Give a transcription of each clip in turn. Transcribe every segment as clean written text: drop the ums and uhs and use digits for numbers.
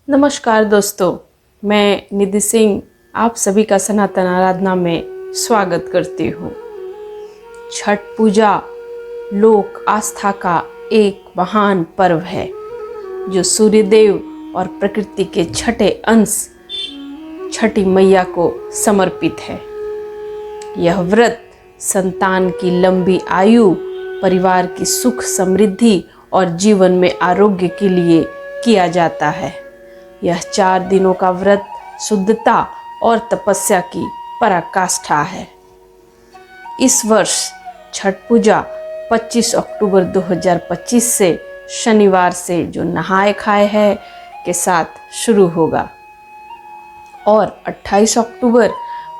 नमस्कार दोस्तों, मैं निधि सिंह आप सभी का सनातन आराधना में स्वागत करती हूँ। छठ पूजा लोक आस्था का एक महान पर्व है जो सूर्यदेव और प्रकृति के छठे अंश छठी मैया को समर्पित है। यह व्रत संतान की लंबी आयु, परिवार की सुख समृद्धि और जीवन में आरोग्य के लिए किया जाता है। यह 4 दिनों का व्रत शुद्धता और तपस्या की पराकाष्ठा है। इस वर्ष छठ पूजा 25 अक्टूबर 2025 से शनिवार से जो नहाए खाए है के साथ शुरू होगा और 28 अक्टूबर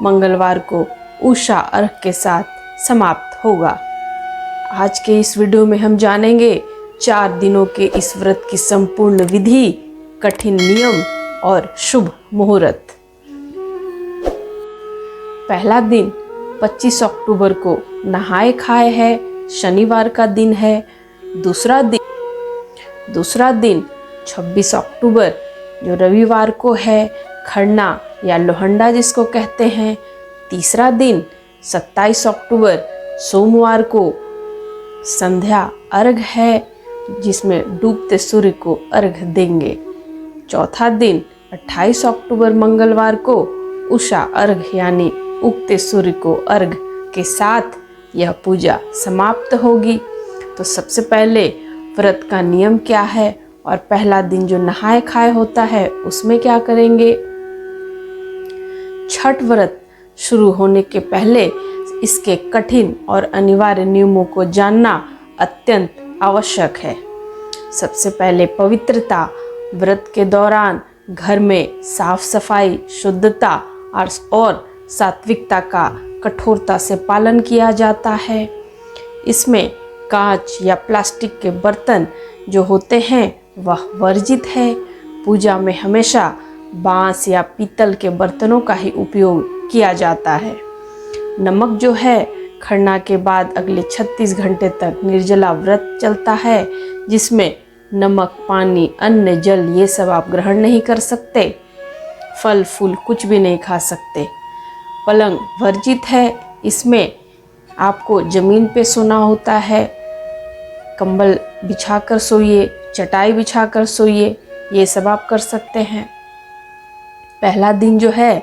मंगलवार को उषा अर्घ के साथ समाप्त होगा। आज के इस वीडियो में हम जानेंगे 4 दिनों के इस व्रत की संपूर्ण विधि, कठिन नियम और शुभ मुहूर्त। पहला दिन 25 अक्टूबर को नहाए खाए है, शनिवार का दिन है। दूसरा दिन 26 अक्टूबर जो रविवार को है, खरना या लोहंडा जिसको कहते हैं। तीसरा दिन 27 अक्टूबर सोमवार को संध्या अर्घ है, जिसमें डूबते सूर्य को अर्घ देंगे। चौथा दिन 28 अक्टूबर मंगलवार को उषा अर्घ यानी उगते सूर्य को अर्घ के साथ यह पूजा समाप्त होगी। तो सबसे पहले व्रत का नियम क्या है और पहला दिन जो नहाए खाए होता है उसमें क्या करेंगे। छठ व्रत शुरू होने के पहले इसके कठिन और अनिवार्य नियमों को जानना अत्यंत आवश्यक है। सबसे पहले पवित्रता। व्रत के दौरान घर में साफ सफाई, शुद्धता और सात्विकता का कठोरता से पालन किया जाता है। इसमें कांच या प्लास्टिक के बर्तन जो होते हैं वह वर्जित है। पूजा में हमेशा बांस या पीतल के बर्तनों का ही उपयोग किया जाता है। नमक जो है, खरना के बाद अगले 36 घंटे तक निर्जला व्रत चलता है, जिसमें नमक, पानी, अन्न, जल ये सब आप ग्रहण नहीं कर सकते। फल फूल कुछ भी नहीं खा सकते। पलंग वर्जित है, इसमें आपको जमीन पे सोना होता है। कंबल बिछाकर सोइए, चटाई बिछाकर सोइए, ये सब आप कर सकते हैं। पहला दिन जो है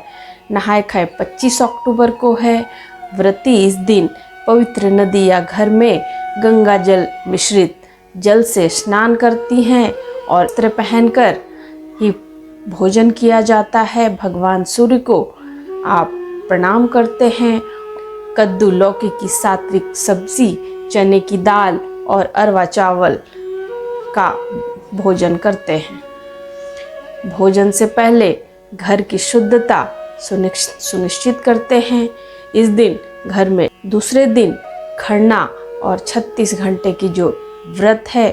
नहाए खाए 25 अक्टूबर को है। व्रती इस दिन पवित्र नदी या घर में गंगा जल मिश्रित जल से स्नान करती हैं और वस्त्र पहनकर ही भोजन किया जाता है। भगवान सूर्य को आप प्रणाम करते हैं। कद्दू, लौकी की सात्विक सब्जी, चने की दाल और अरवा चावल का भोजन करते हैं। भोजन से पहले घर की शुद्धता सुनिश्चित करते हैं। इस दिन घर में दूसरे दिन खरना और 36 घंटे की जो व्रत है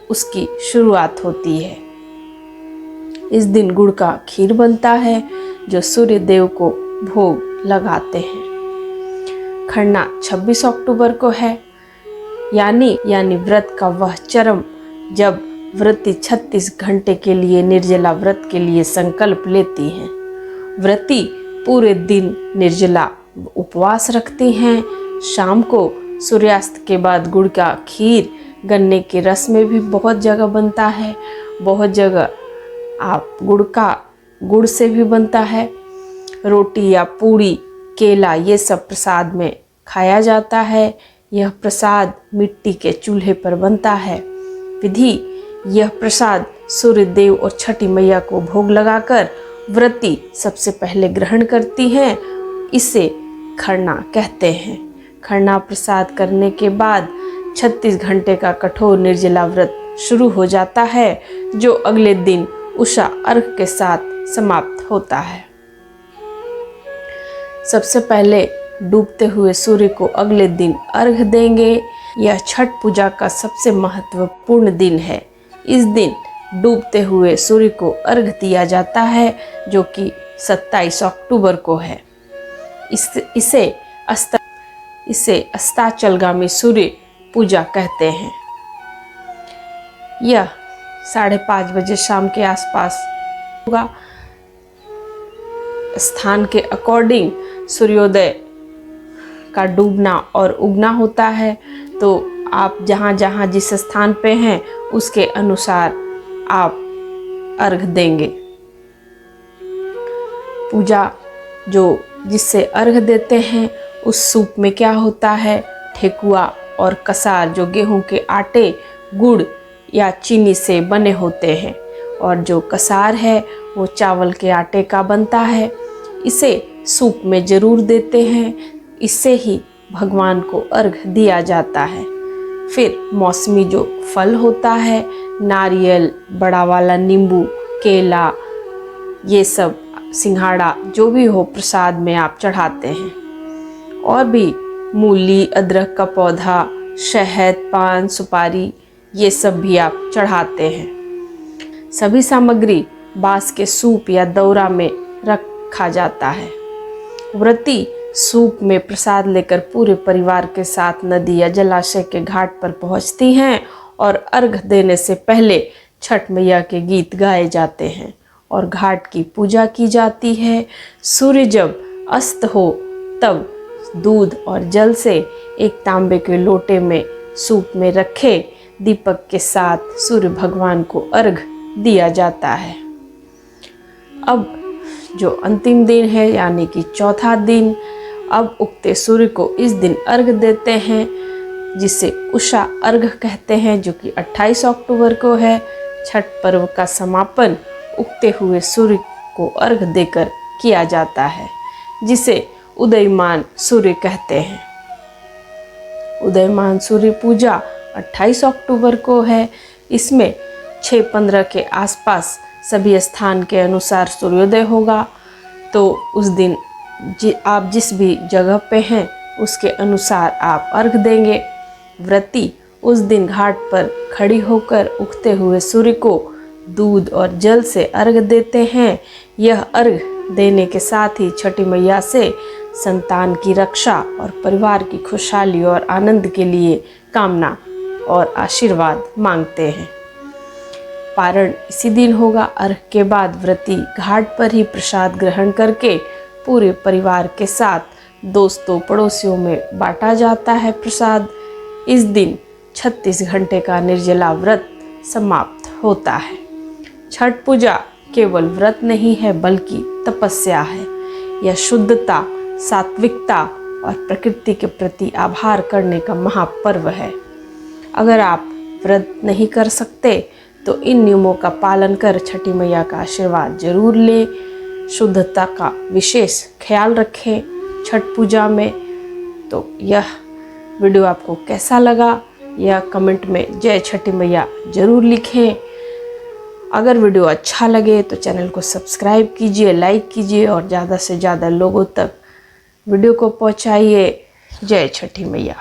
उसकी शुरुआत होती है। इस दिन गुड़ का खीर बनता है जो सूर्य देव को भोग लगाते हैं। खरना 26 अक्टूबर को है, यानी व्रत का वह चरम जब व्रती 36 घंटे के लिए निर्जला व्रत के लिए संकल्प लेती हैं। व्रती पूरे दिन निर्जला उपवास रखती हैं। शाम को सूर्यास्त के बाद गुड़ का खीर, गन्ने के रस में भी बहुत जगह बनता है, बहुत जगह आप गुड़ से भी बनता है। रोटी या पूड़ी, केला ये सब प्रसाद में खाया जाता है। यह प्रसाद मिट्टी के चूल्हे पर बनता है। विधि: यह प्रसाद सूर्य देव और छठी मैया को भोग लगाकर व्रती सबसे पहले ग्रहण करती हैं। इसे खरना कहते हैं। खरना प्रसाद करने के बाद 36 घंटे का कठोर निर्जला व्रत शुरू हो जाता है, जो अगले दिन उषा अर्घ के साथ समाप्त होता है। सबसे पहले डूबते हुए सूर्य को अगले दिन अर्घ देंगे। यह छठ पूजा का सबसे महत्वपूर्ण दिन है। इस दिन डूबते हुए सूर्य को अर्घ दिया जाता है, जो कि 27 अक्टूबर को है। इसे अस्ताचलगामी सूर्य पूजा कहते हैं। यह 5:30 बजे शाम के आसपास होगा। स्थान के अकॉर्डिंग सूर्योदय का डूबना और उगना होता है, तो आप जहाँ जहाँ जिस स्थान पे हैं उसके अनुसार आप अर्घ देंगे। पूजा जो जिससे अर्घ देते हैं उस सूप में क्या होता है, ठेकुआ और कसार जो गेहूं के आटे, गुड़ या चीनी से बने होते हैं, और जो कसार है वो चावल के आटे का बनता है। इसे सूप में ज़रूर देते हैं, इससे ही भगवान को अर्घ दिया जाता है। फिर मौसमी जो फल होता है, नारियल, बड़ा वाला नींबू, केला, ये सब, सिंघाड़ा, जो भी हो प्रसाद में आप चढ़ाते हैं। और भी मूली, अदरक का पौधा, शहद, पान, सुपारी, ये सब भी आप चढ़ाते हैं। सभी सामग्री बांस के सूप या दौरा में रखा जाता है। व्रती सूप में प्रसाद लेकर पूरे परिवार के साथ नदी या जलाशय के घाट पर पहुंचती हैं और अर्घ देने से पहले छठ मैया के गीत गाए जाते हैं और घाट की पूजा की जाती है। सूर्य जब अस्त हो तब दूध और जल से एक तांबे के लोटे में सूप में रखे दीपक के साथ सूर्य भगवान को अर्घ दिया जाता है। अब जो अंतिम दिन है यानी कि चौथा दिन, अब उगते सूर्य को इस दिन अर्घ देते हैं, जिसे उषा अर्घ कहते हैं, जो कि 28 अक्टूबर को है। छठ पर्व का समापन उगते हुए सूर्य को अर्घ देकर किया जाता है, जिसे उदयमान सूर्य कहते हैं। उदयमान सूर्य पूजा 28 अक्टूबर को है। इसमें 6:15 के आसपास सभी स्थान के अनुसार सूर्योदय होगा, तो उस दिन आप जिस भी जगह पे हैं उसके अनुसार आप अर्घ देंगे। व्रती उस दिन घाट पर खड़ी होकर उगते हुए सूर्य को दूध और जल से अर्घ देते हैं। यह अर्घ देने के साथ ही छठी मैया से संतान की रक्षा और परिवार की खुशहाली और आनंद के लिए कामना और आशीर्वाद मांगते हैं। पारण इसी दिन होगा। अर्घ के बाद व्रती घाट पर ही प्रसाद ग्रहण करके पूरे परिवार के साथ दोस्तों पड़ोसियों में बांटा जाता है प्रसाद। इस दिन 36 घंटे का निर्जला व्रत समाप्त होता है। छठ पूजा केवल व्रत नहीं है बल्कि तपस्या है। यह शुद्धता, सात्विकता और प्रकृति के प्रति आभार करने का महापर्व है। अगर आप व्रत नहीं कर सकते तो इन नियमों का पालन कर छठी मैया का आशीर्वाद जरूर लें। शुद्धता का विशेष ख्याल रखें छठ पूजा में। तो यह वीडियो आपको कैसा लगा, यह कमेंट में जय छठी मैया जरूर लिखें। अगर वीडियो अच्छा लगे तो चैनल को सब्सक्राइब कीजिए, लाइक कीजिए और ज़्यादा से ज़्यादा लोगों तक वीडियो को पहुंचाइए। जय छठी मैया।